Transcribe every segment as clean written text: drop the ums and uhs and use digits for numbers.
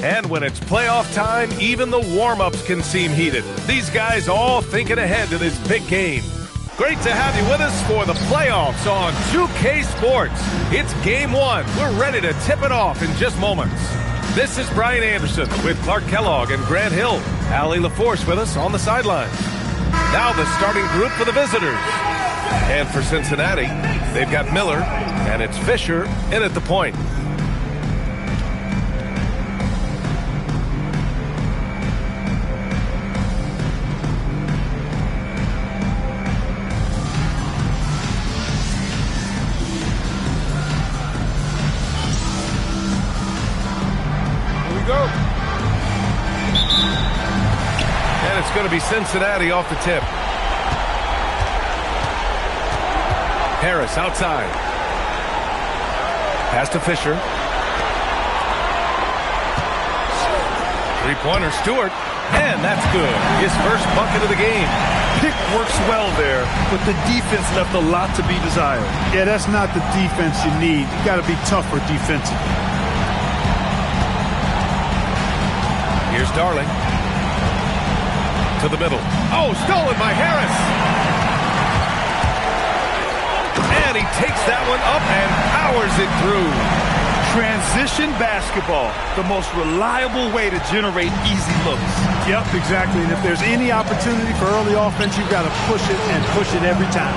And when it's playoff time, even the warm-ups can seem heated. These guys all thinking ahead to this big game. Great to have you with us for the playoffs on 2K Sports. It's Game 1. We're ready to tip it off in just moments. This is Brian Anderson with Clark Kellogg and Grant Hill. Allie LaForce with us on the sidelines. Now the starting group for the visitors. And for Cincinnati, they've got Miller, and it's Fisher in at the point. Going to be Cincinnati off the tip. Harris outside. Pass to Fisher. Three-pointer, Stewart. And that's good. His first bucket of the game. Pick works well there, but the defense left a lot to be desired. Yeah, that's not the defense you need. You got to be tougher defensively. Here's Darling. To the middle. Oh, stolen by Harris. And he takes that one up and powers it through. Transition basketball, the most reliable way to generate easy looks. Yep, exactly. And if there's any opportunity for early offense, you've got to push it and push it every time.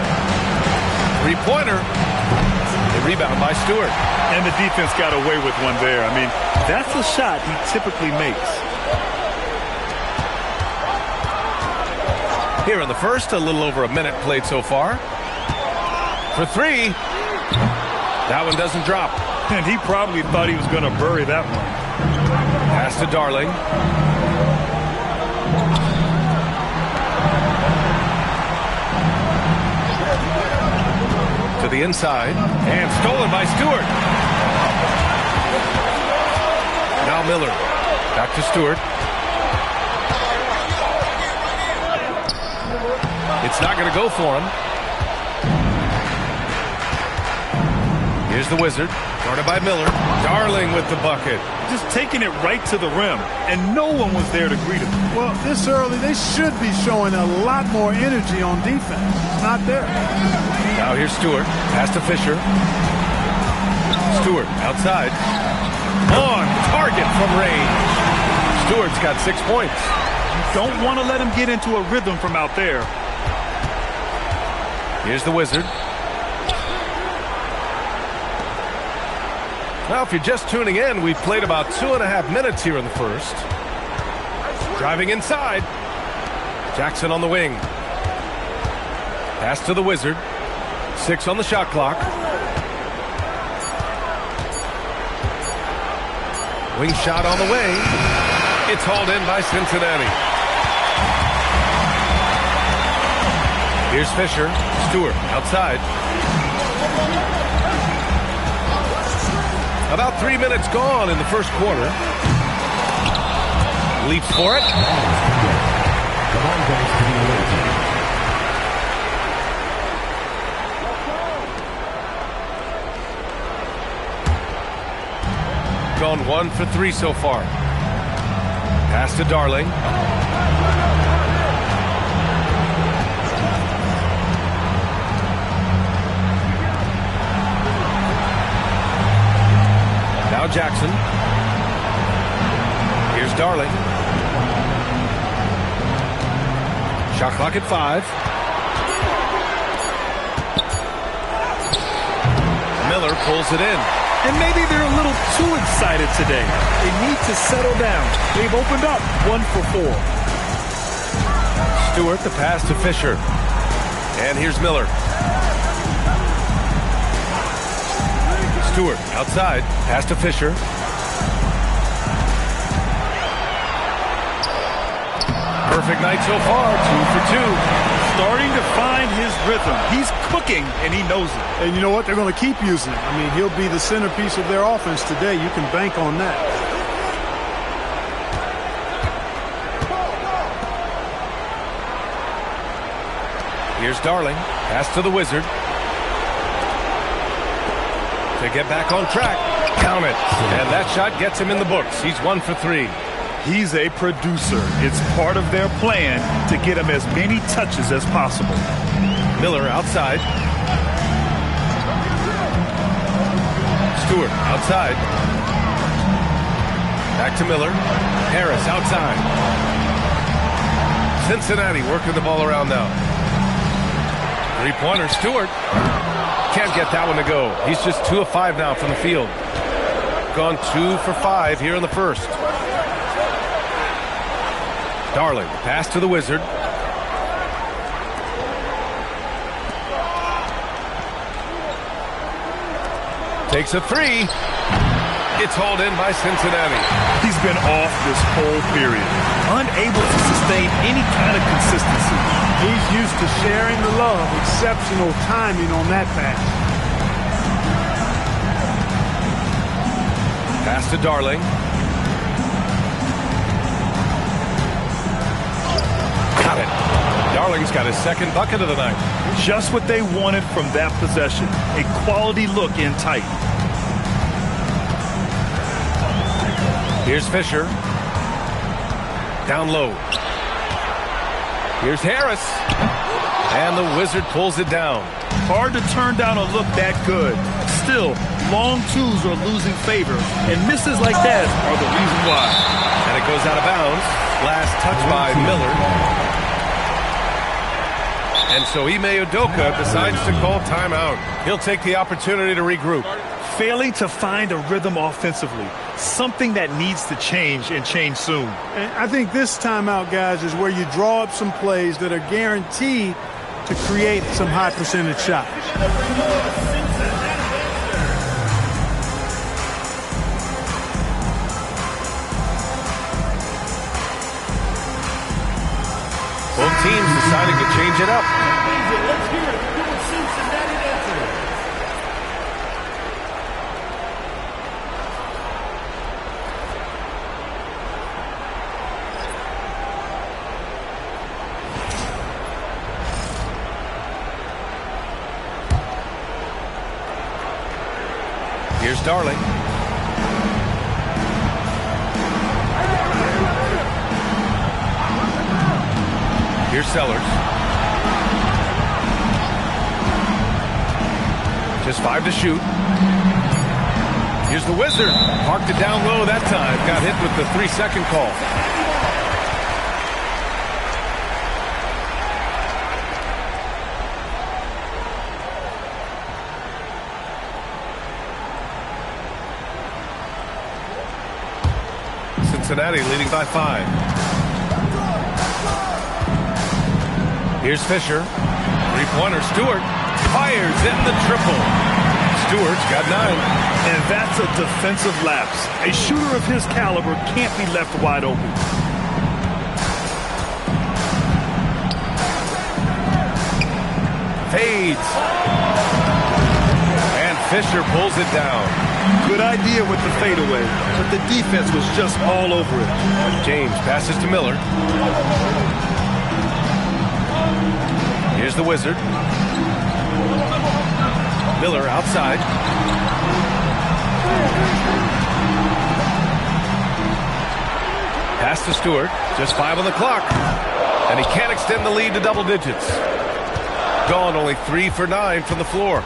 Three-pointer. The rebound by Stewart. And the defense got away with one there. I mean, that's a shot he typically makes. Here in the first, a little over a minute played so far. For three. That one doesn't drop. And he probably thought he was going to bury that one. Pass to Darling. To the inside. And stolen by Stewart. Now Miller. Back to Stewart. It's not going to go for him. Here's the Wizard. Guarded by Miller. Darling with the bucket. Just taking it right to the rim, and no one was there to greet him. Well, this early, they should be showing a lot more energy on defense. It's not there. Now here's Stewart. Pass to Fisher. Stewart outside. On target from range. Stewart's got 6 points. You don't want to let him get into a rhythm from out there. Here's the Wizard. Well, if you're just tuning in, we've played about 2.5 minutes here in the first. Driving inside. Jackson on the wing. Pass to the Wizard. 6 on the shot clock. Wing shot on the way. It's hauled in by Cincinnati. Here's Fisher. Stewart outside. About 3 minutes gone in the first quarter. Leaps for it. Gone 1 for 3 so far. Pass to Darling. Now Jackson. Here's Darling. Shot clock at 5. Miller pulls it in. And maybe they're a little too excited today. They need to settle down. They've opened up 1 for 4. Stewart, the pass to Fisher. And here's Miller. Stewart outside. Pass to Fisher. Perfect night so far. 2 for 2. Starting to find his rhythm. He's cooking, and he knows it. And you know what? They're going to keep using it. I mean, he'll be the centerpiece of their offense today. You can bank on that. Here's Darling. Pass to the Wizard. To get back on track. Count it. And that shot gets him in the books. He's 1 for 3. He's a producer. It's part of their plan to get him as many touches as possible. Miller outside. Stewart outside. Back to Miller. Harris outside. Cincinnati working the ball around now. Three-pointer, Stewart. Can't get that one to go. He's just 2 of 5 now from the field. Gone 2 for 5 here in the first. Darling, pass to the Wizard. Takes a 3. It's hauled in by Cincinnati. He's been off this whole period. Unable to sustain any kind of consistency. He's used to sharing the love. Exceptional timing on that pass. Pass to Darling. Got it. Darling's got his second bucket of the night. Just what they wanted from that possession. A quality look in tight. Here's Fisher. Down low. Here's Harris. And the Wizard pulls it down. Hard to turn down a look that good. Still, long twos are losing favor, and misses like that are the reason why. And it goes out of bounds. Last touch by Miller. And so Ime Udoka decides to call timeout. He'll take the opportunity to regroup. Failing to find a rhythm offensively. Something that needs to change and change soon. And I think this timeout, guys, is where you draw up some plays that are guaranteed to create some high percentage shots. Both teams deciding to change it up. Let's hear it for your Cincinnati answer. Here's Darling. Here's Sellers. Just 5 to shoot. Here's the Wizard. Parked it down low that time. Got hit with the 3-second call. Cincinnati leading by 5. Here's Fisher. Three-pointer. Stewart fires in the triple. Stewart's got 9. And that's a defensive lapse. A shooter of his caliber can't be left wide open. Fades. And Fisher pulls it down. Good idea with the fadeaway, but the defense was just all over it. James passes to Miller. Here's the Wizard. Miller outside. Pass to Stewart. Just 5 on the clock. And he can't extend the lead to double digits. Gone only 3 for 9 from the floor.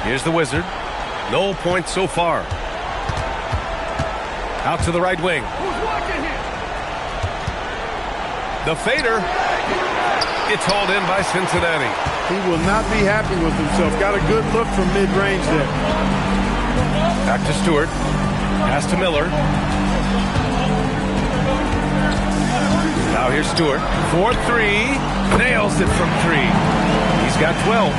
Here's the Wizard. No points so far. Out to the right wing. The fader. It's hauled in by Cincinnati. He will not be happy with himself. Got a good look from mid-range there. Back to Stewart. Pass to Miller. Now here's Stewart. 4-3. Nails it from 3. He's got 12.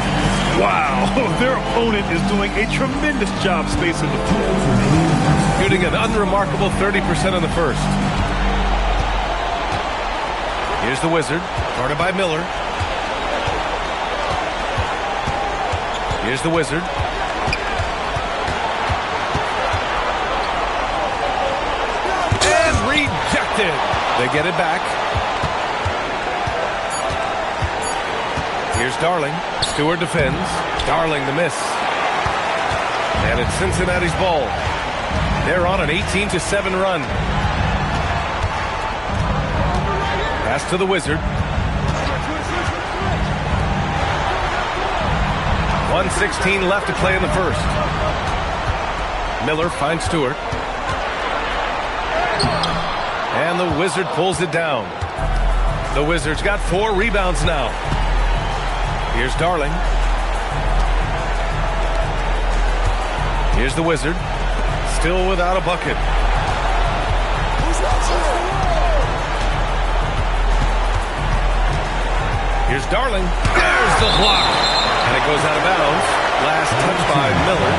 Wow, their opponent is doing a tremendous job spacing the floor. Shooting an unremarkable 30% in the first. Here's the Wizard, guarded by Miller. Here's the Wizard. And rejected. They get it back. Here's Darling. Stewart defends. Darling the miss. And it's Cincinnati's ball. They're on an 18-7 run. Pass to the Wizard. 1:16 left to play in the first. Miller finds Stewart. And the Wizard pulls it down. The Wizards got 4 rebounds now. Here's Darling. Here's the Wizard. Still without a bucket. Here's Darling. There's the block. And it goes out of bounds. Last touch by Miller.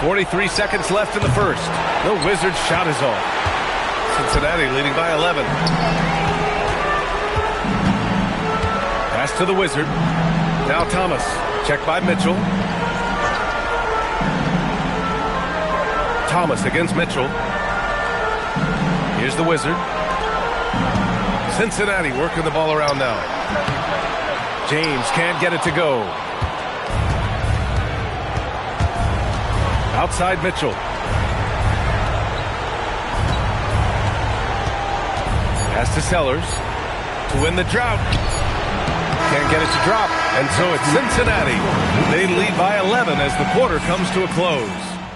43 seconds left in the first. The Wizards' shot is off. Cincinnati leading by 11. Pass to the Wizard. Now Thomas. Checked by Mitchell. Thomas against Mitchell. Here's the Wizard. Cincinnati working the ball around now. James can't get it to go. Outside Mitchell. Pass to Sellers to win the drought. Can't get it to drop. And so it's Cincinnati. They lead by 11 as the quarter comes to a close.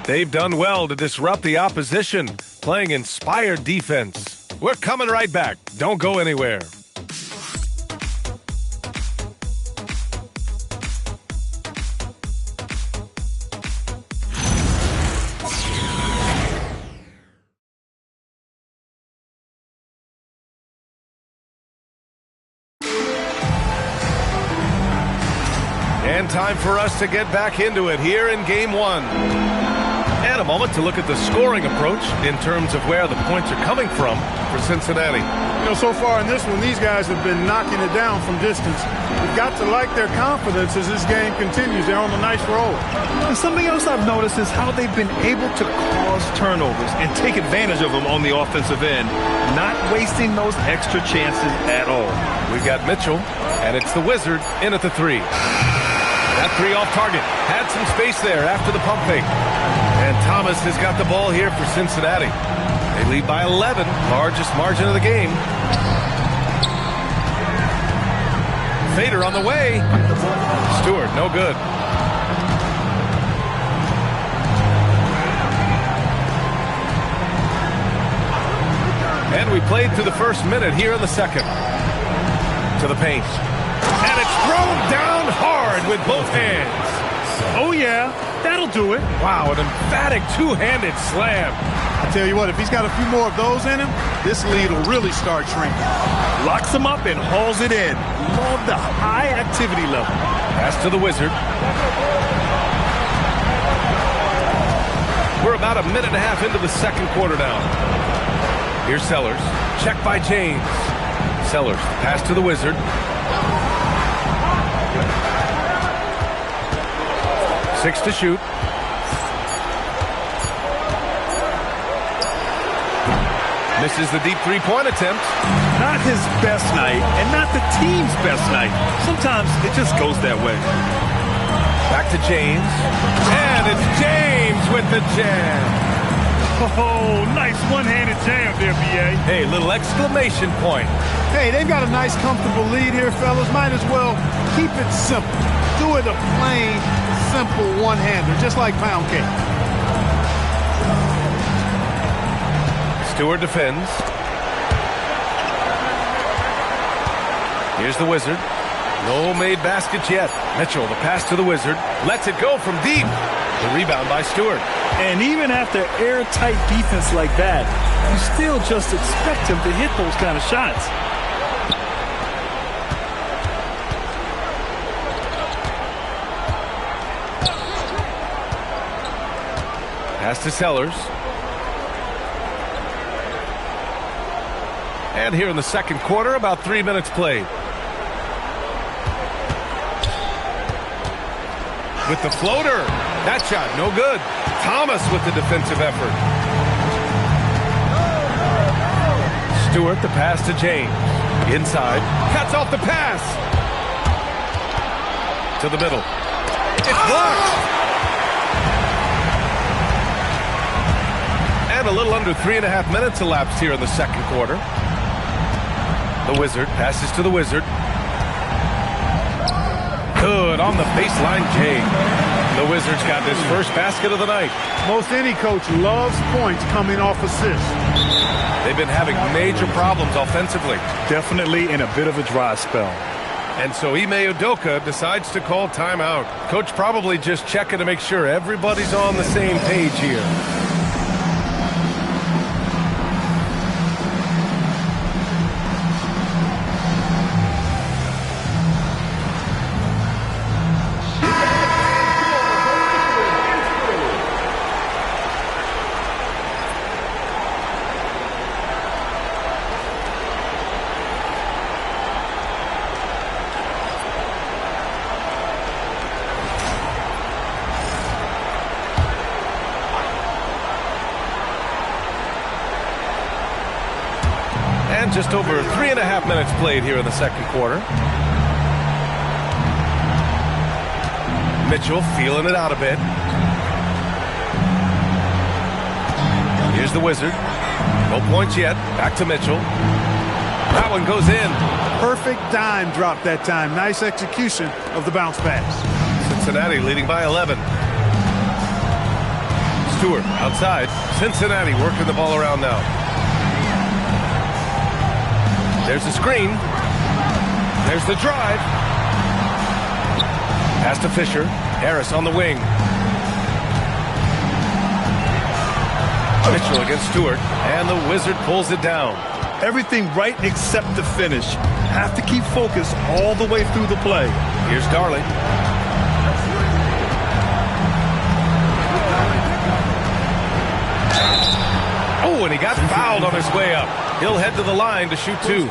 They've done well to disrupt the opposition, playing inspired defense. We're coming right back. Don't go anywhere. And time for us to get back into it here in Game 1. And a moment to look at the scoring approach in terms of where the points are coming from for Cincinnati. You know, so far in this one, these guys have been knocking it down from distance. We've got to like their confidence as this game continues. They're on a nice roll. And something else I've noticed is how they've been able to cause turnovers and take advantage of them on the offensive end, not wasting those extra chances at all. We've got Mitchell, and it's the Wizard in at the 3. That 3 off target. Had some space there after the pump fake. And Thomas has got the ball here for Cincinnati. They lead by 11, largest margin of the game. Fader on the way. Stewart, no good. And we played through the first minute here in the second. To the paint. And it's thrown down hard with both hands. Oh, yeah. That'll do it. Wow, an emphatic two-handed slam. I tell you what, if he's got a few more of those in him, this lead will really start shrinking. Locks him up and hauls it in. Love the high activity level. Pass to the Wizard. We're about a minute and a half into the second quarter now. Here's Sellers. Checked by James. Sellers, pass to the Wizard. Six to shoot. Misses the deep three-point attempt. Not his best night, and not the team's best night. Sometimes it just goes that way. Back to James. And it's James with the jam. Oh, nice one-handed jam there, B.A. Hey, little exclamation point. Hey, they've got a nice, comfortable lead here, fellas. Might as well keep it simple. Do it a plain, simple one-hander, just like pound cake. Stewart defends. Here's the Wizard. No made baskets yet. Mitchell, the pass to the Wizard. Lets it go from deep. The rebound by Stewart. And even after airtight defense like that, you still just expect him to hit those kind of shots. Pass to Sellers. And here in the second quarter, about 3 minutes played. with the floater. That shot, no good. Thomas with the defensive effort. Stewart, the pass to James. Inside. Cuts off the pass. To the middle. It's blocked. And a little under 3.5 minutes elapsed here in the second quarter. The Wizard passes to the Wizard. Good on the baseline, Jay. The Wizards got this first basket of the night. Most any coach loves points coming off assists. They've been having major problems offensively. Definitely in a bit of a dry spell. And so Ime Udoka decides to call timeout. Coach probably just checking to make sure everybody's on the same page here. Just over 3.5 minutes played here in the second quarter. Mitchell feeling it out a bit. Here's the Wizard. No points yet. Back to Mitchell. That one goes in. Perfect dime drop that time. Nice execution of the bounce pass. Cincinnati leading by 11. Stewart outside. Cincinnati working the ball around now. There's the screen. There's the drive. Pass to Fisher. Harris on the wing. Mitchell against Stewart. And the Wizard pulls it down. Everything right except the finish. Have to keep focus all the way through the play. Here's Darling. Oh, and he got fouled on his way up. He'll head to the line to shoot two.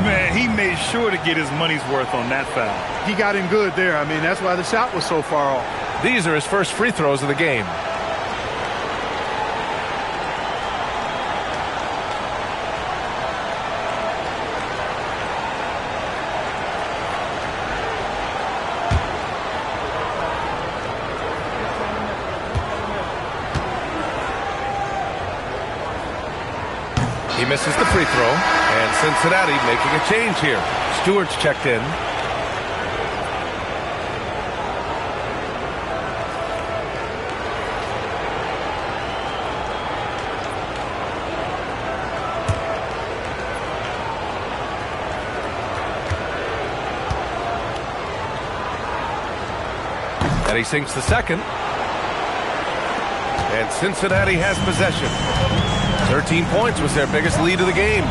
Man, he made sure to get his money's worth on that foul. He got him good there. I mean, that's why the shot was so far off. These are his first free throws of the game. He misses the free throw, and Cincinnati making a change here. Stewart's checked in. And he sinks the second. And Cincinnati has possession. 13 points was their biggest lead of the game.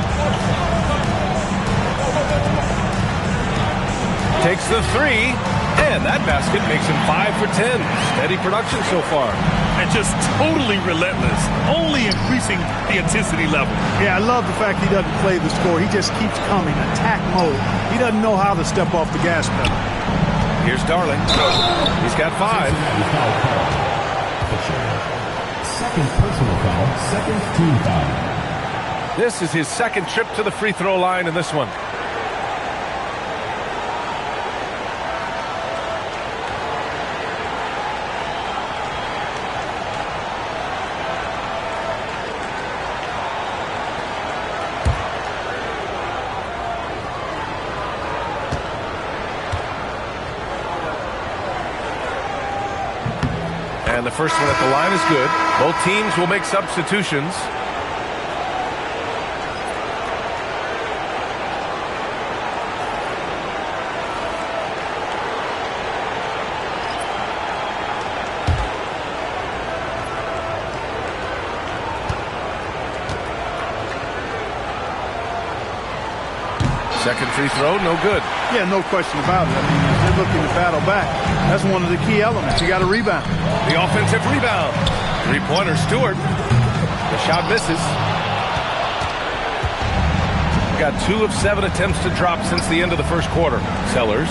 Takes the three, and that basket makes him 5 for 10. Steady production so far. And just totally relentless, only increasing the intensity level. Yeah, I love the fact he doesn't play the score. He just keeps coming, attack mode. He doesn't know how to step off the gas pedal. Here's Darling. He's got 5. Second personal foul, second team foul. This is his second trip to the free throw line in this one. And the first one at the line is good. Both teams will make substitutions. Second free throw, no good. Yeah, no question about it. I mean, they're looking to battle back. That's one of the key elements. You got to rebound. The offensive rebound. Three-pointer, Stewart. The shot misses. Got 2 of 7 attempts to drop since the end of the first quarter. Sellers.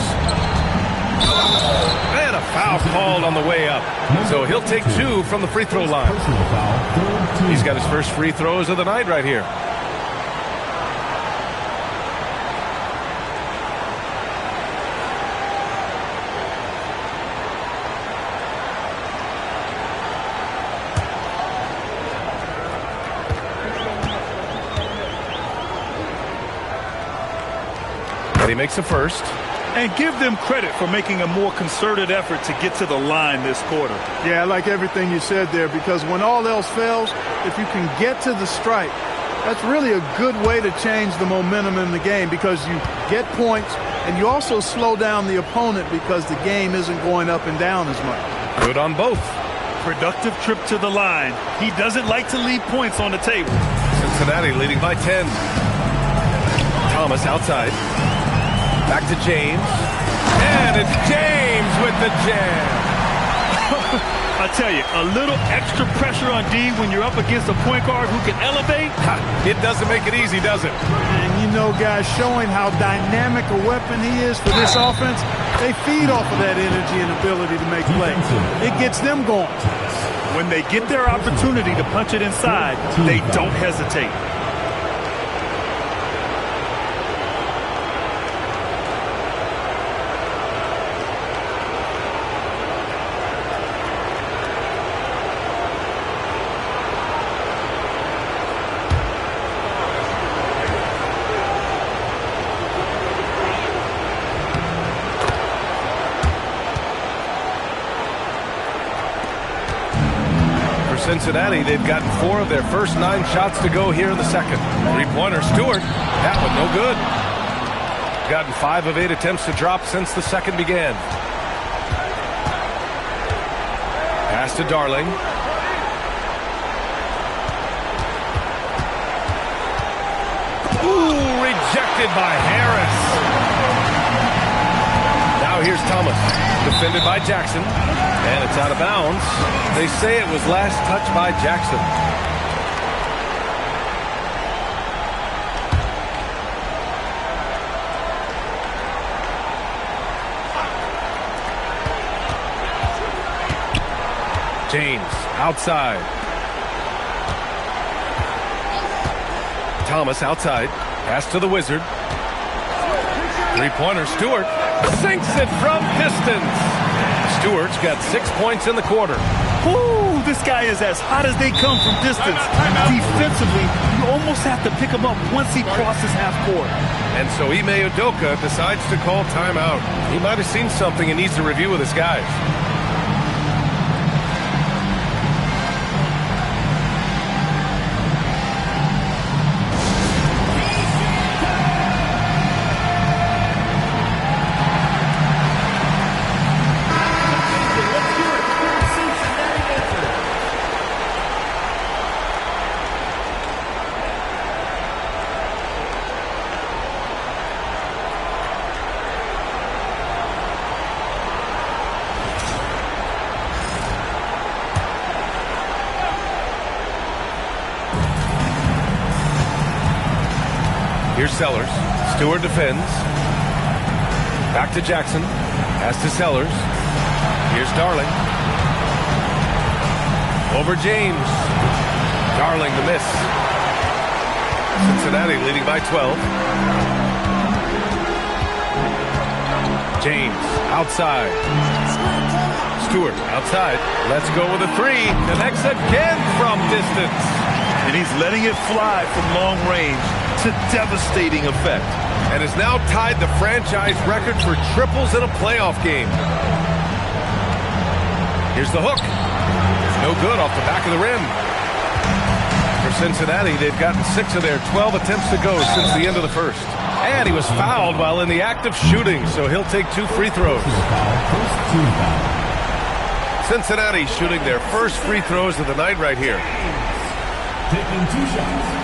And a foul called on the way up. So he'll take 2 from the free throw line. He's got his first free throws of the night right here. And he makes the first. And give them credit for making a more concerted effort to get to the line this quarter. Yeah, I like everything you said there, because when all else fails, if you can get to the stripe, that's really a good way to change the momentum in the game, because you get points and you also slow down the opponent because the game isn't going up and down as much. Good on both. Productive trip to the line. He doesn't like to leave points on the table. Cincinnati leading by 10. Thomas outside. Back to James. And it's James with the jam. I tell you, a little extra pressure on D when you're up against a point guard who can elevate. It doesn't make it easy, does it? And you know, guys, showing how dynamic a weapon he is for this offense, they feed off of that energy and ability to make plays. It gets them going. When they get their opportunity to punch it inside, they don't hesitate. Cincinnati, they've gotten 4 of their first 9 shots to go here in the second. Three-pointer, Stewart. That one no good. Gotten 5 of 8 attempts to drop since the second began. Pass to Darling. Ooh, rejected by Harris. Now here's Thomas. Defended by Jackson. And it's out of bounds. They say it was last touched by Jackson. James outside. Thomas outside. Pass to the Wizard. Three-pointer, Stewart sinks it from distance. Stewart's got 6 points in the quarter. Ooh, this guy is as hot as they come from distance. Defensively, you almost have to pick him up once he crosses half court. And so Ime Udoka decides to call timeout. He might have seen something and needs to review with his guys. Here's Sellers. Stewart defends. Back to Jackson. Pass to Sellers. Here's Darling. Over James. Darling the miss. Cincinnati leading by 12. James outside. Stewart outside. Let's go with a 3. Connects again from distance. And he's letting it fly from long range to devastating effect. And has now tied the franchise record for triples in a playoff game. Here's the hook. No good off the back of the rim. For Cincinnati, they've gotten 6 of their 12 attempts to go since the end of the first. And he was fouled while in the act of shooting, so he'll take 2 free throws. Cincinnati shooting their first free throws of the night right here. Taking 2 shots.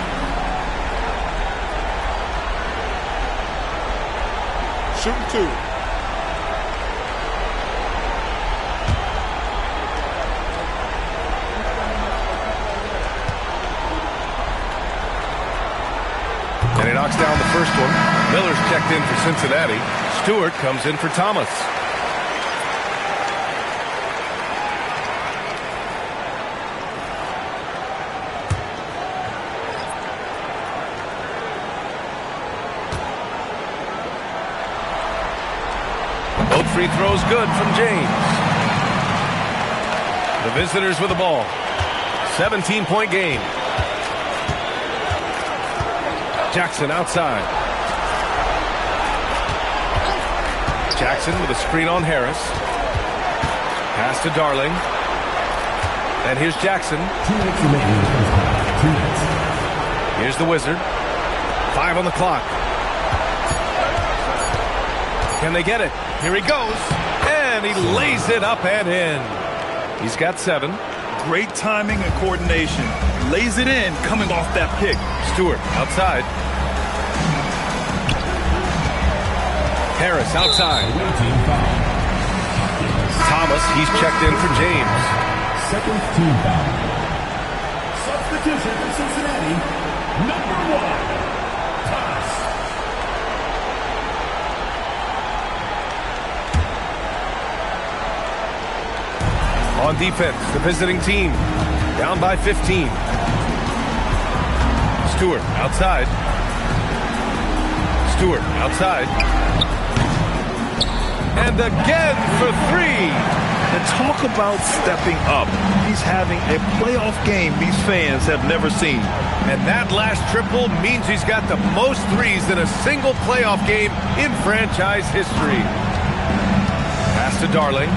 Shooting 2. And he knocks down the first one. Miller's checked in for Cincinnati. Stewart comes in for Thomas. free throw's good from James. The visitors with the ball. 17-point game. Jackson outside. Jackson with a screen on Harris. Pass to Darling. And here's Jackson. Here's the Wizard. 5 on the clock. Can they get it? Here he goes. And he lays it up and in. He's got 7. Great timing and coordination. Lays it in coming off that pick. Stewart outside. Harris outside. Thomas, he's checked in for James. Second team foul. Substitution for Cincinnati. Number 1. Thomas. On defense, the visiting team. Down by 15. Stewart outside. Stewart outside. And again for 3. And talk about stepping up. He's having a playoff game these fans have never seen. And that last triple means he's got the most threes in a single playoff game in franchise history. Pass to Darling.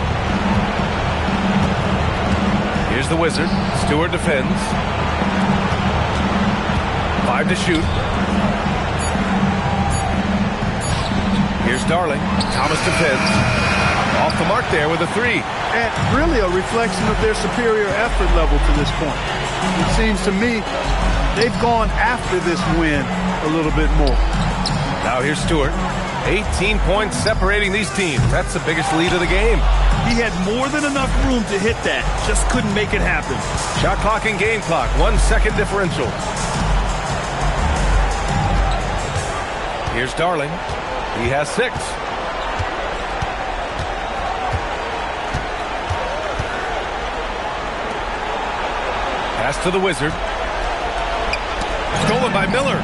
Here's the Wizard. Stewart defends. 5 to shoot. Here's Darling. Thomas defends. Off the mark there with a 3. And really a reflection of their superior effort level to this point. It seems to me they've gone after this win a little bit more. Now here's Stewart. 18 points separating these teams. That's the biggest lead of the game. He had more than enough room to hit that. Just couldn't make it happen. Shot clock and game clock. 1 second differential. Here's Darling. He has 6. Pass to the Wizard. Stolen by Miller.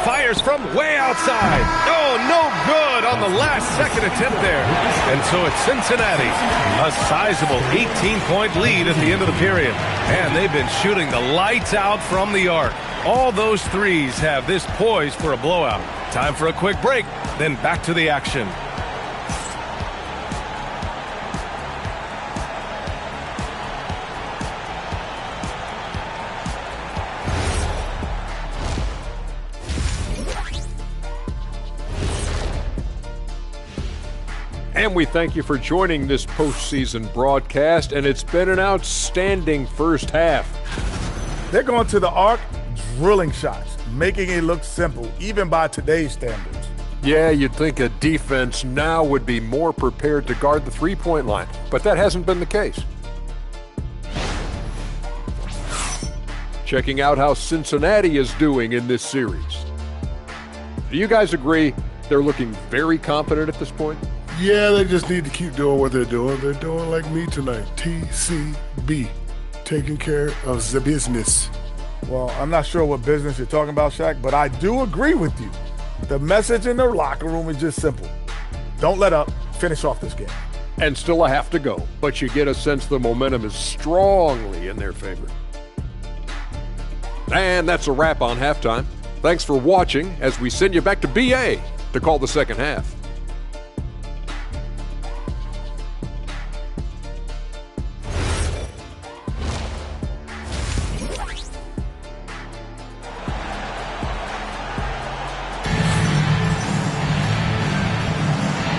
Fires from way outside. Oh, no good on the last second attempt there. And so it's Cincinnati. A sizable 18-point lead at the end of the period. And they've been shooting the lights out from the arc. All those threes have this poised for a blowout. Time for a quick break, then back to the action. And we thank you for joining this postseason broadcast, and it's been an outstanding first half. They're going to the arc, drilling shots, making it look simple, even by today's standards. Yeah, you'd think a defense now would be more prepared to guard the three-point line, but that hasn't been the case. Checking out how Cincinnati is doing in this series. Do you guys agree they're looking very confident at this point? Yeah, they just need to keep doing what they're doing. They're doing like me tonight. TCB, taking care of the business. Well, I'm not sure what business you're talking about, Shaq, but I do agree with you. The message in the locker room is just simple. Don't let up. Finish off this game. And still a half to go, but you get a sense the momentum is strongly in their favor. And that's a wrap on halftime. Thanks for watching as we send you back to BA to call the second half.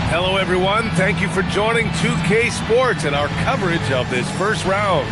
Hello, everyone. Thank you for joining 2K Sports and our coverage of this first round.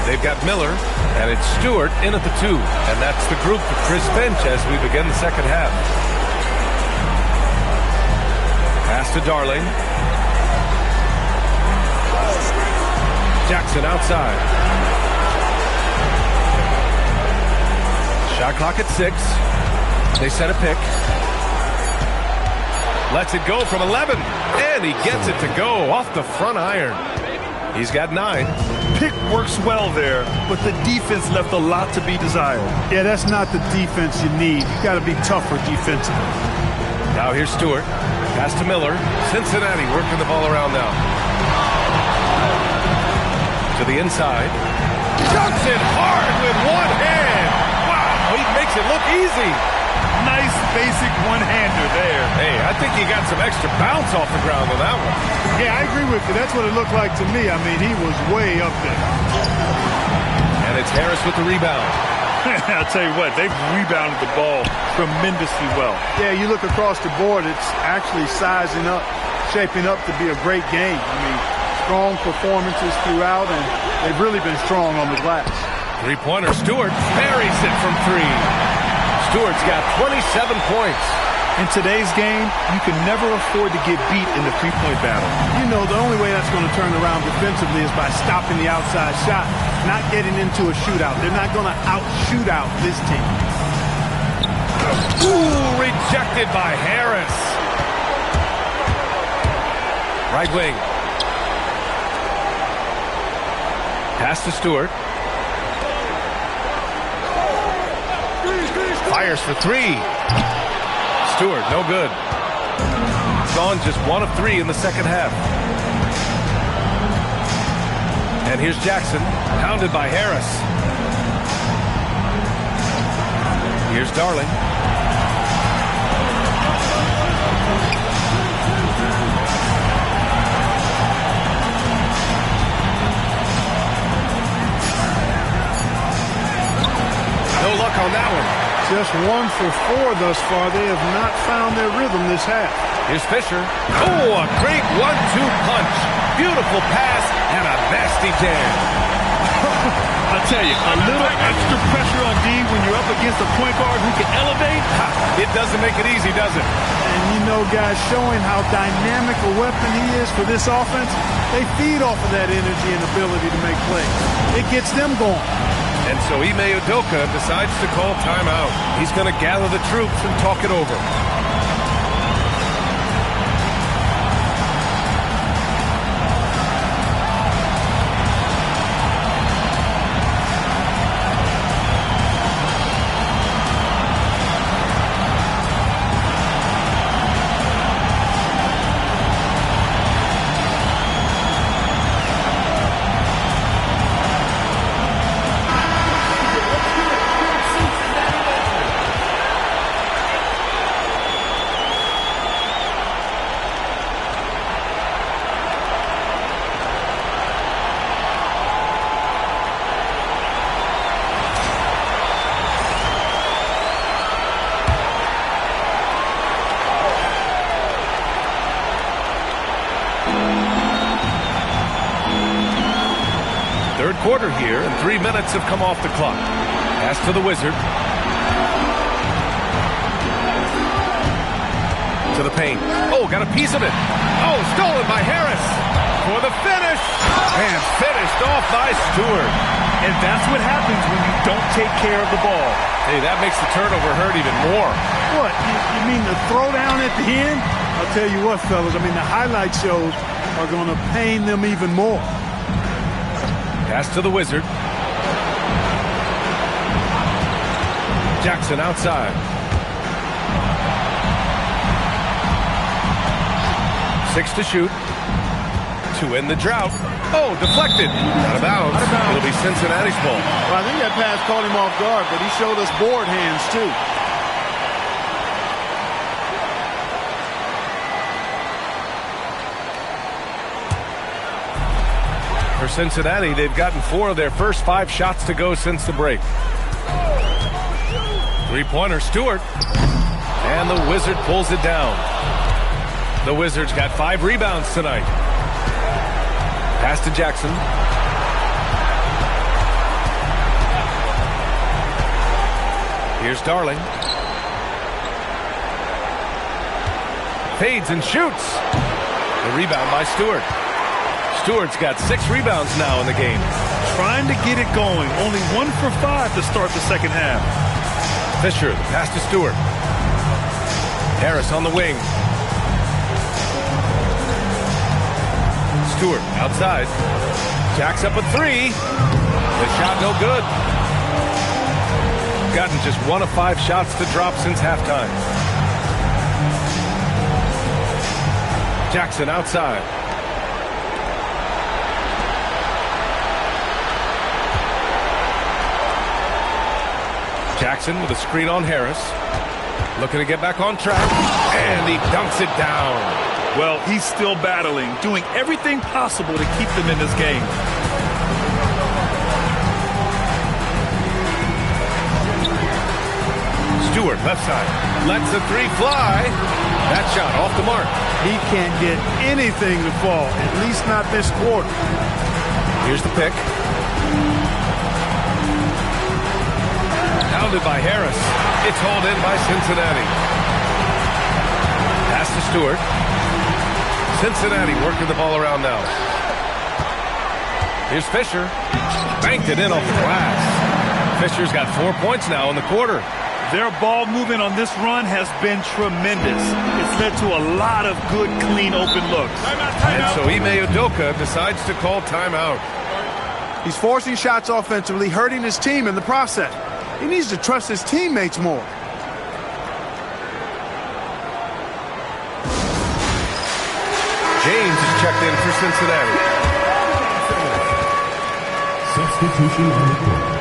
They've got Miller, and it's Stewart in at the 2. And that's the group for Chris Finch as we begin the second half. Pass to Darling. Jackson outside. Shot clock at 6. They set a pick. Lets it go from 11. And he gets it to go off the front iron. He's got 9. Pick works well there, but the defense left a lot to be desired. Yeah, that's not the defense you need. You got to be tougher defensively. Now here's Stewart. Pass to Miller. Cincinnati working the ball around now. To the inside. Dunks it hard with one hand. Wow, he makes it look easy. Nice basic one-hander there. Hey, I think he got some extra bounce off the ground on that one. Yeah, I agree with you. That's what it looked like to me. I mean, he was way up there. And it's Harris with the rebound. I'll tell you what, they've rebounded the ball tremendously well. Yeah, you look across the board, it's actually sizing up, shaping up to be a great game. I mean, strong performances throughout, and they've really been strong on the glass. Three-pointer, Stewart buries it from 3. Stewart's got 27 points. In today's game, you can never afford to get beat in the three-point battle. You know, the only way that's going to turn around defensively is by stopping the outside shot, not getting into a shootout. They're not going to out-shoot out this team. Ooh, rejected by Harris. Right wing. Pass to Stewart. Fires for 3. Stewart, no good. Gone just 1 of 3 in the second half. And here's Jackson, pounded by Harris. Here's Darling. No luck on that one. Just 1 for 4 thus far. They have not found their rhythm this half. Here's Fisher. Oh, a great 1-2 punch. Beautiful pass and a nasty jam. I tell you, a little extra pressure on D when you're up against a point guard who can elevate. It doesn't make it easy, does it? And you know, guys, showing how dynamic a weapon he is for this offense, they feed off of that energy and ability to make plays. It gets them going. And so Ime Udoka decides to call timeout. He's going to gather the troops and talk it over. Third quarter here, and 3 minutes have come off the clock. Pass to the Wizard. To the paint. Oh, got a piece of it. Oh, stolen by Harris. For the finish. And finished off by Stewart. And that's what happens when you don't take care of the ball. Hey, that makes the turnover hurt even more. What, you mean the throwdown at the end? I'll tell you what, fellas, I mean, the highlight shows are going to pain them even more. Pass to the Wizard. Jackson outside. Six to shoot. To end the drought. Oh, deflected. Out of bounds. It'll be Cincinnati's ball. Well, I think that pass caught him off guard, but he showed us board hands, too. For Cincinnati, they've gotten 4 of their first 5 shots to go since the break. Three-pointer, Stewart. And the Wizard pulls it down. The Wizards got 5 rebounds tonight. Pass to Jackson. Here's Darling. Fades and shoots. The rebound by Stewart. Stewart's got 6 rebounds now in the game. Trying to get it going. Only 1 for 5 to start the second half. Fisher, the pass to Stewart. Harris on the wing. Stewart outside. Jacks up a 3. The shot no good. Gotten just 1 of 5 shots to drop since halftime. Jackson outside. Jackson with a screen on Harris. Looking to get back on track. And he dunks it down. Well, he's still battling, doing everything possible to keep them in this game. Stewart, left side. Lets the 3 fly. That shot off the mark. He can't get anything to fall, at least not this quarter. Here's the pick. Pounded by Harris. It's hauled in by Cincinnati. Pass to Stewart. Cincinnati working the ball around now. Here's Fisher. Banked it in off the glass. Fisher's got 4 points now in the quarter. Their ball movement on this run has been tremendous. It's led to a lot of good, clean, open looks. And so Ime Udoka decides to call timeout. He's forcing shots offensively, hurting his team in the process. He needs to trust his teammates more. James is checked in for Cincinnati. Substitution on the court.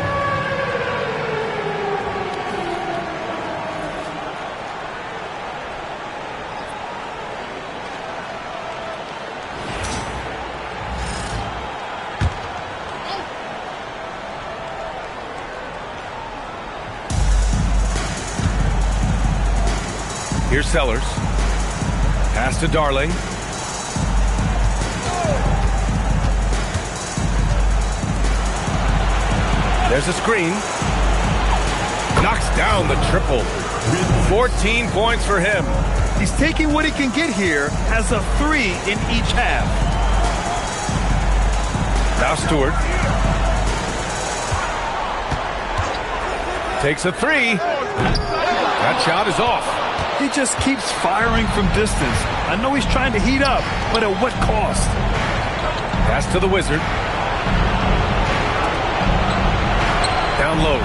Here's Sellers. Pass to Darling. There's a screen. Knocks down the triple. 14 points for him. He's taking what he can get here, has a 3 in each half. Now Stewart. Takes a 3. That shot is off. He just keeps firing from distance. I know he's trying to heat up, but at what cost? Pass to the Wizard. Down low.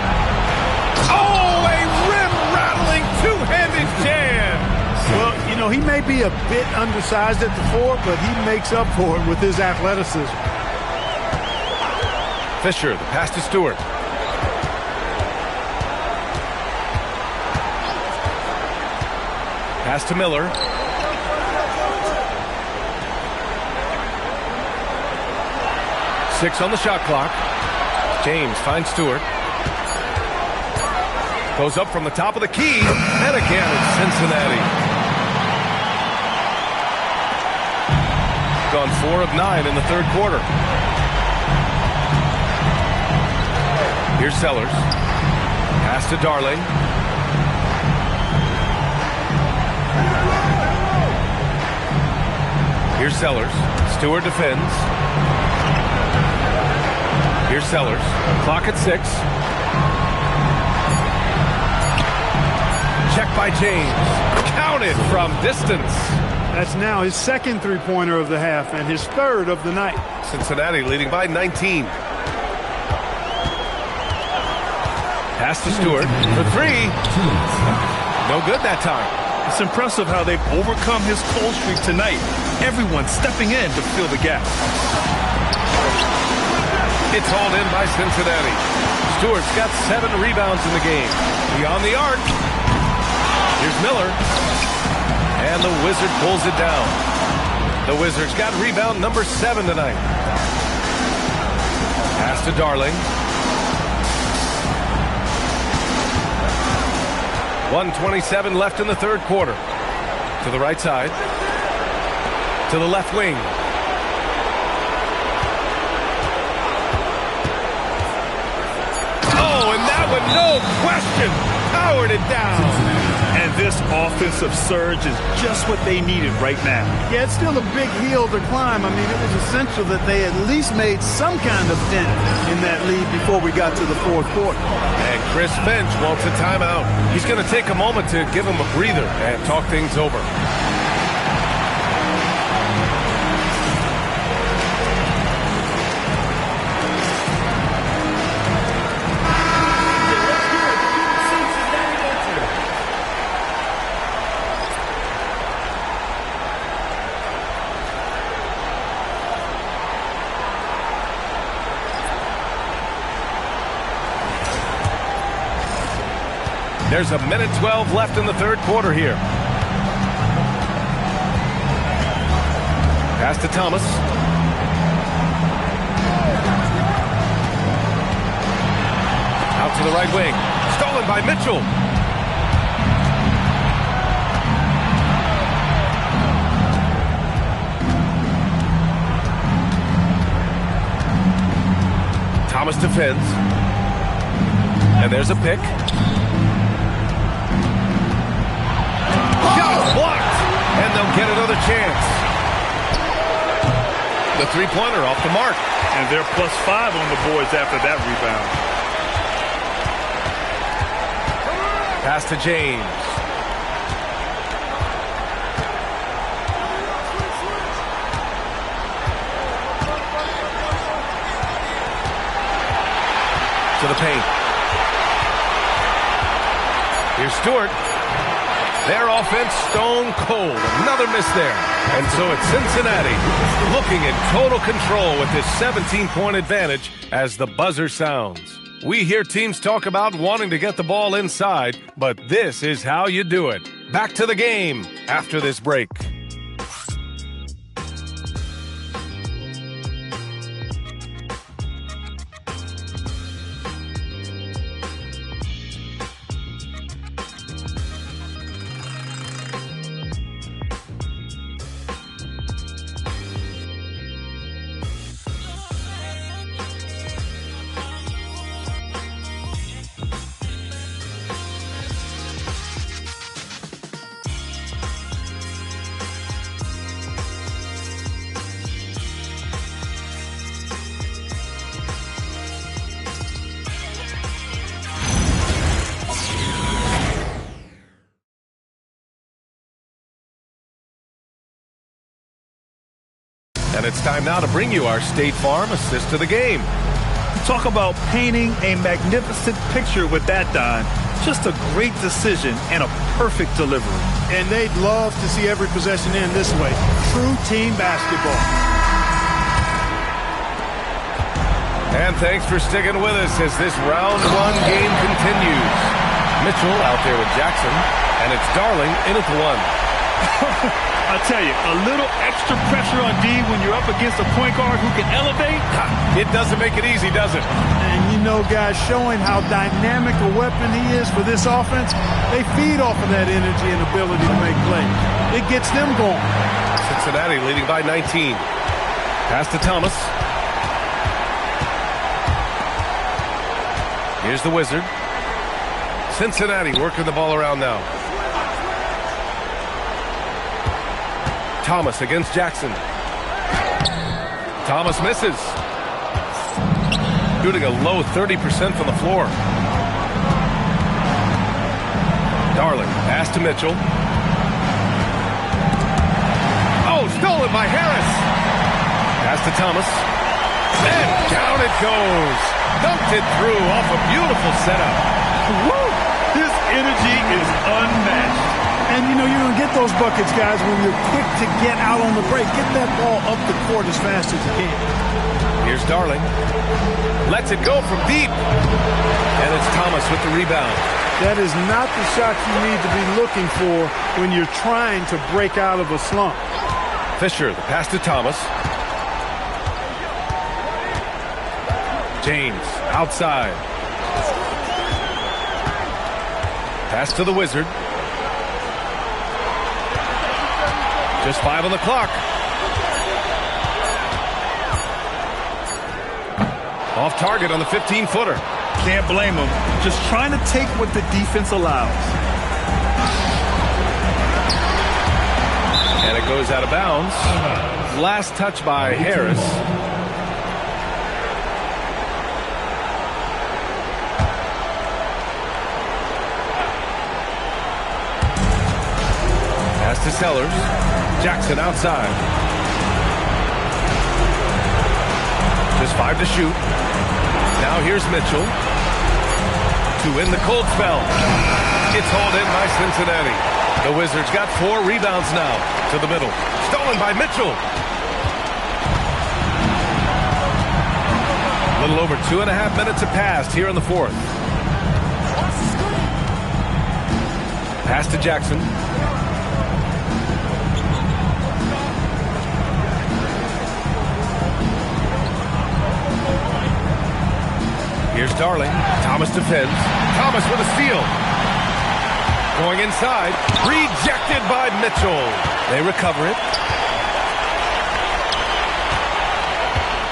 Oh, a rim-rattling two-handed jam. Well, you know, he may be a bit undersized at the 4, but he makes up for it with his athleticism. Fisher, the pass to Stewart. Pass to Miller. Six on the shot clock. James finds Stewart. Goes up from the top of the key. And again, it's Cincinnati. Gone 4 of 9 in the third quarter. Here's Sellers. Pass to Darling. Here's Sellers. Stewart defends. Here's Sellers. Clock at 6. Check by James. Counted from distance. That's now his second three-pointer of the half and his third of the night. Cincinnati leading by 19. Pass to Stewart for 3. No good that time. It's impressive how they've overcome his cold streak tonight. Everyone stepping in to fill the gap. It's hauled in by Cincinnati. Stewart's got 7 rebounds in the game. Beyond the arc. Here's Miller. And the Wizard pulls it down. The Wizards got rebound number 7 tonight. Pass to Darling. 1:27 left in the third quarter. To the right side. To the left wing. Oh, and that one, no question, powered it down. And this offensive surge is just what they needed right now. Yeah, it's still a big hill to climb. I mean, it was essential that they at least made some kind of dent in that lead before we got to the fourth quarter. And Chris Finch wants a timeout. He's going to take a moment to give him a breather and talk things over. There's a minute 12 left in the third quarter here. Pass to Thomas. Out to the right wing. Stolen by Mitchell. Thomas defends. And there's a pick. Blocked, and they'll get another chance. The three-pointer off the mark. And they're +5 on the boards after that rebound. Pass to James. To the paint. Here's Stewart. Their offense stone cold. Another miss there. And so it's Cincinnati looking in total control with this 17-point advantage as the buzzer sounds. We hear teams talk about wanting to get the ball inside, but this is how you do it. Back to the game after this break. And it's time now to bring you our State Farm assist to the game. Talk about painting a magnificent picture with that, Don. Just a great decision and a perfect delivery. And they'd love to see every possession end this way. True team basketball. And thanks for sticking with us as this round one game continues. Mitchell out there with Jackson, and it's Darling in at the one. I tell you, a little extra pressure on D when you're up against a point guard who can elevate. It doesn't make it easy, does it? And you know, guys, showing how dynamic a weapon he is for this offense, they feed off of that energy and ability to make plays. It gets them going. Cincinnati leading by 19. Pass to Thomas. Here's the Wizard. Cincinnati working the ball around now. Thomas against Jackson. Thomas misses. Shooting a low 30% from the floor. Darling, pass to Mitchell. Oh, stolen by Harris. Pass to Thomas. And down it goes. Dunked it through off a beautiful setup. Woo! This energy is unmatched. And, you know, you're going to get those buckets, guys, when you're quick to get out on the break. Get that ball up the court as fast as you can. Here's Darling. Lets it go from deep. And it's Thomas with the rebound. That is not the shot you need to be looking for when you're trying to break out of a slump. Fisher, the pass to Thomas. James, outside. Pass to the Wizard. Just 5 on the clock. Off target on the 15-footer. Can't blame him. Just trying to take what the defense allows. goes out of bounds. Last touch by Harris. Pass to Sellers. Jackson outside. Just 5 to shoot. Now here's Mitchell to win the cold spell. It's hauled in by Cincinnati. The Wizards got 4 rebounds now to the middle. Stolen by Mitchell. A little over 2.5 minutes have passed here in the fourth. Pass to Jackson. Here's Darling. Thomas defends. Thomas with a steal. Going inside. Rejected by Mitchell. They recover it.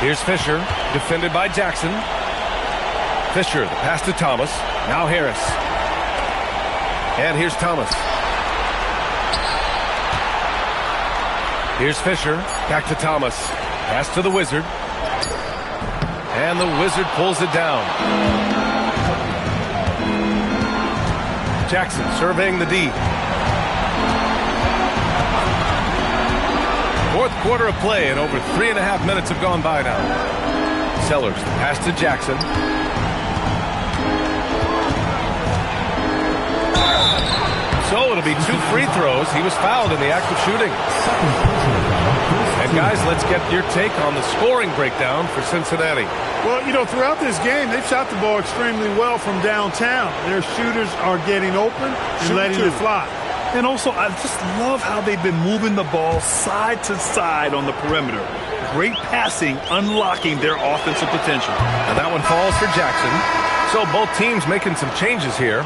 Here's Fisher. Defended by Jackson. Fisher, the pass to Thomas. Now Harris. And here's Thomas. Here's Fisher. Back to Thomas. Pass to the Wizard. And the Wizard pulls it down. Jackson surveying the D. Fourth quarter of play, and over 3.5 minutes have gone by now. Sellers, the pass to Jackson. So it'll be 2 free throws. He was fouled in the act of shooting. And guys, let's get your take on the scoring breakdown for Cincinnati. Well, you know, throughout this game, they've shot the ball extremely well from downtown. Their shooters are getting open and letting it fly. And also, I just love how they've been moving the ball side to side on the perimeter. Great passing, unlocking their offensive potential. And that one falls for Jackson. So both teams making some changes here.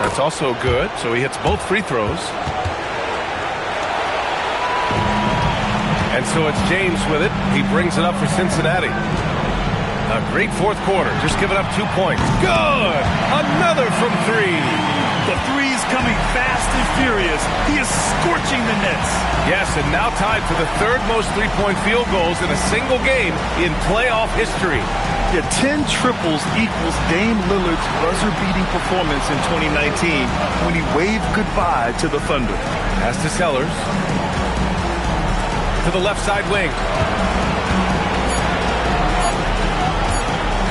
That's also good. So he hits both free throws. And so it's James with it. He brings it up for Cincinnati. A great fourth quarter. Just giving up 2 points. Good! Another from 3. The three's coming fast and furious. He is scorching the nets. Yes, and now tied for the 3rd most three-point field goals in a single game in playoff history. Yeah, 10 triples equals Dame Lillard's buzzer-beating performance in 2019 when he waved goodbye to the Thunder. Pass to Sellers. To the left side wing.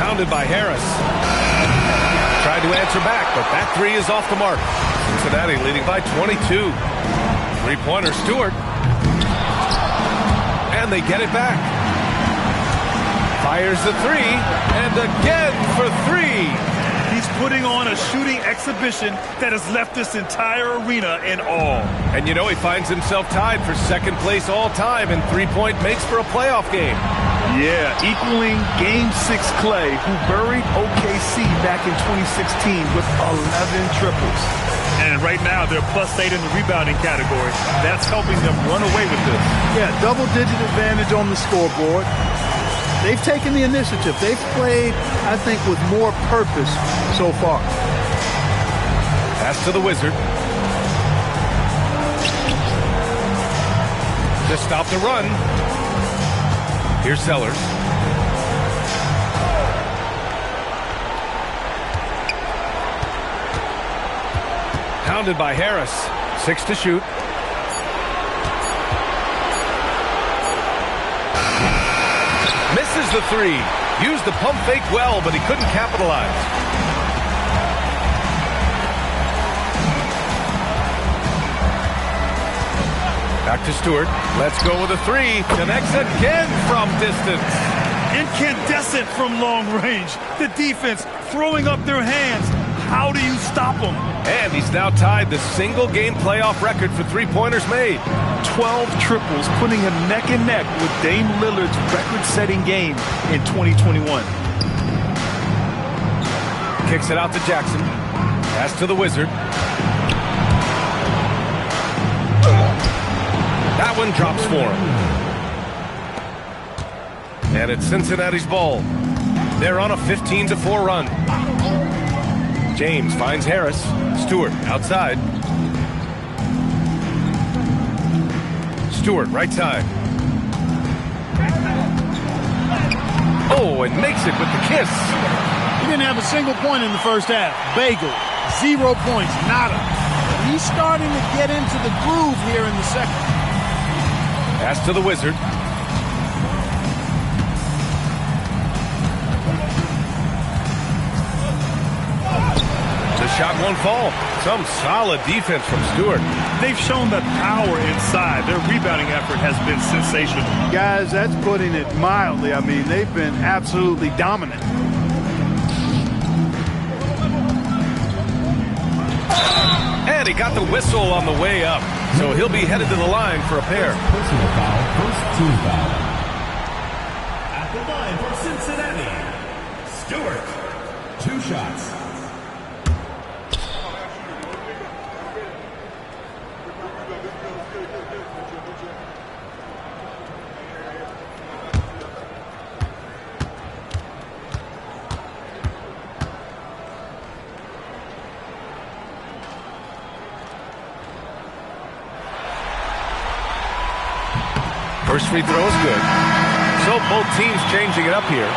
Pounded by Harris. Tried to answer back, but that 3 is off the mark. Cincinnati leading by 22. Three-pointer Stewart. And they get it back. Fires the 3, and again for 3. He's putting on a shooting exhibition that has left this entire arena in awe. And you know, he finds himself tied for 2nd place all time in three-point makes for a playoff game. Yeah, equaling Game 6 Clay, who buried OKC back in 2016 with 11 triples. And right now, they're +8 in the rebounding category. That's helping them run away with this. Yeah, double-digit advantage on the scoreboard. They've taken the initiative. They've played, I think, with more purpose so far. Pass to the Wizard. Just stop the run. Here's Sellers. Pounded by Harris. 6 to shoot. Misses the 3. Used the pump fake well, but he couldn't capitalize. Back to Stewart. Let's go with a 3. Connects again from distance. Incandescent from long range. The defense throwing up their hands. How do you stop them? And he's now tied the single-game playoff record for three-pointers made. 12 triples, putting him neck and neck with Dame Lillard's record-setting game in 2021. Kicks it out to Jackson. Pass to the Wizard. That one drops for him. And it's Cincinnati's ball. They're on a 15-4 run. James finds Harris. Stewart outside. Stewart right side. Oh, and makes it with the kiss. He didn't have a single point in the first half. Bagel, 0 points, nada. He's starting to get into the groove here in the second. Pass to the Wizard. The shot won't fall. Some solid defense from Stewart. They've shown that power inside. Their rebounding effort has been sensational. Guys, that's putting it mildly. I mean, they've been absolutely dominant. And he got the whistle on the way up. So he'll be headed to the line for a pair. Personal foul, first team foul. At the line for Cincinnati, Stewart. 2 shots. First free throw is good. So both teams changing it up here.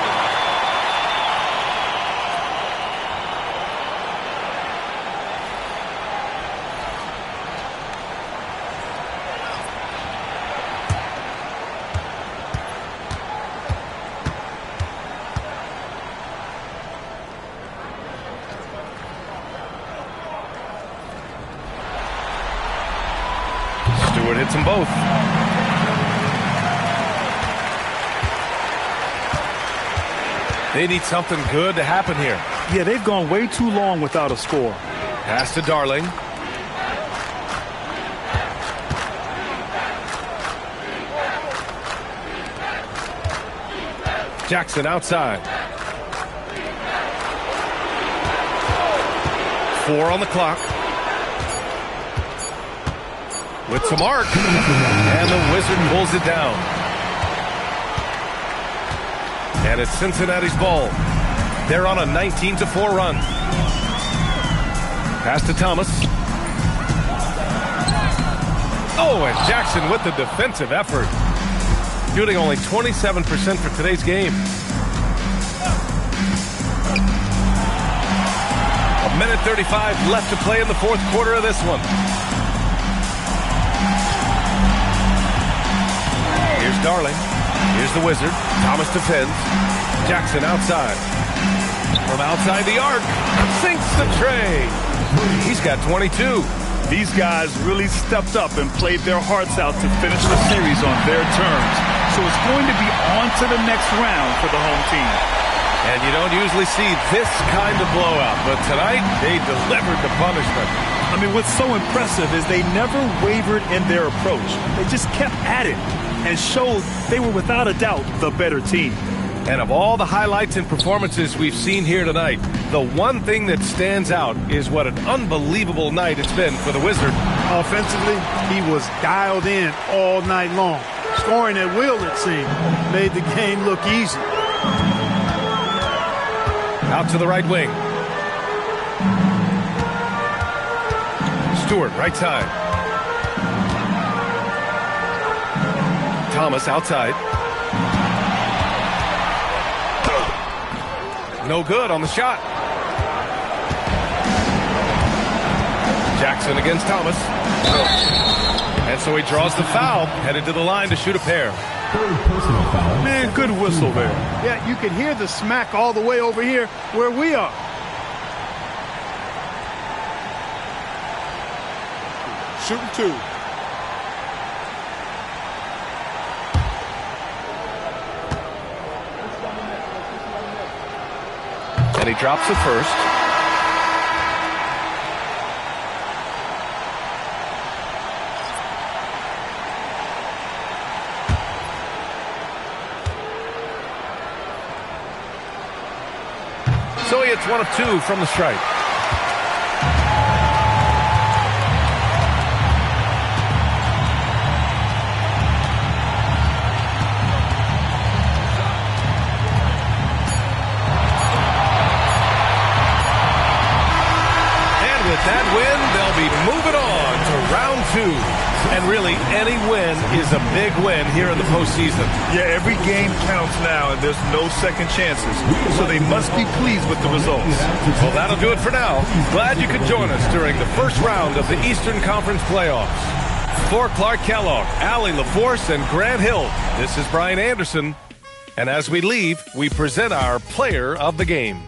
Stewart hits them both. They need something good to happen here. Yeah, they've gone way too long without a score. Pass to Darling. Jackson outside. 4 on the clock. With some arc. And the Wizard pulls it down. And it's Cincinnati's ball. They're on a 19-4 run. Pass to Thomas. Oh, and Jackson with the defensive effort. Shooting only 27% for today's game. 1:35 left to play in the fourth quarter of this one. Here's Darling. Here's the Wizard. Thomas defends. Jackson outside. From outside the arc. Sinks the tray. He's got 22. These guys really stepped up and played their hearts out to finish the series on their terms. So it's going to be on to the next round for the home team. And you don't usually see this kind of blowout, but tonight they delivered the punishment. I mean, what's so impressive is they never wavered in their approach. They just kept at it and showed they were without a doubt the better team. And of all the highlights and performances we've seen here tonight, the one thing that stands out is what an unbelievable night it's been for the Wizard. Offensively, he was dialed in all night long. Scoring at will, it seemed, made the game look easy. Out to the right wing. Stewart, right side. Thomas outside. No good on the shot. Jackson against Thomas. And so he draws the foul, headed to the line to shoot a pair. Personal foul. Man, good whistle there. Yeah, you can hear the smack all the way over here where we are. Shooting 2. And he drops the first. So he hits 1 of 2 from the stripe. Clearly, any win is a big win here in the postseason. Yeah, every game counts now, and there's no second chances. So they must be pleased with the results. Well, that'll do it for now. Glad you could join us during the first round of the Eastern Conference playoffs. For Clark Kellogg, Allie LaForce, and Grant Hill, this is Brian Anderson. And as we leave, we present our player of the game.